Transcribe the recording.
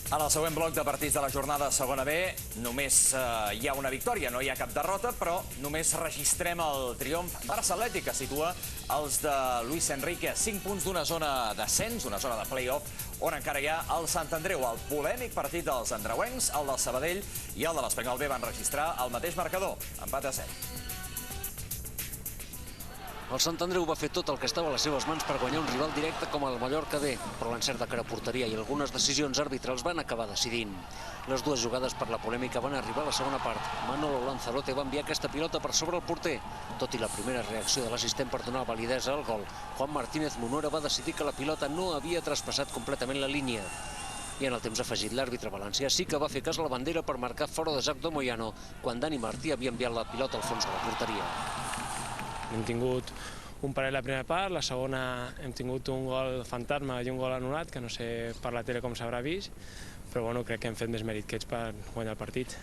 En el següent bloc de partits de la jornada segona B només hi ha una victòria, no hi ha cap derrota, però només registrem el triomf Barça Atlètic, que situa els de Luis Enrique a 5 punts d'una zona d'ascens, una zona de play-off, on encara hi ha el Sant Andreu. El polèmic partit dels andreuencs, el del Sabadell i el de l'Espanyol B van registrar el mateix marcador, empat a 7. El Sant Andreu va fer tot el que estava a les seves mans per guanyar un rival directe com el Mallorca B, però l'encert de cara a porteria i algunes decisions arbitrals van acabar decidint. Les dues jugades per la polèmica van arribar a la segona part. Manolo Lanzarote va enviar aquesta pilota per sobre el porter. Tot i la primera reacció de l'assistent per donar validesa al gol, Juan Martínez Munora va decidir que la pilota no havia traspassat completament la línia. I en el temps afegit, l'àrbitre valencià sí que va fer cas a la bandera per marcar fora de joc de Moyano, quan Dani Martí havia enviat la pilota al fons de la porteria. Hem tingut un parell a la primera part, la segona hem tingut un gol fantasma i un gol anul·lat, que no sé per la tele com s'haurà vist, però bueno, crec que hem fet més mèrit que ells per guanyar el partit.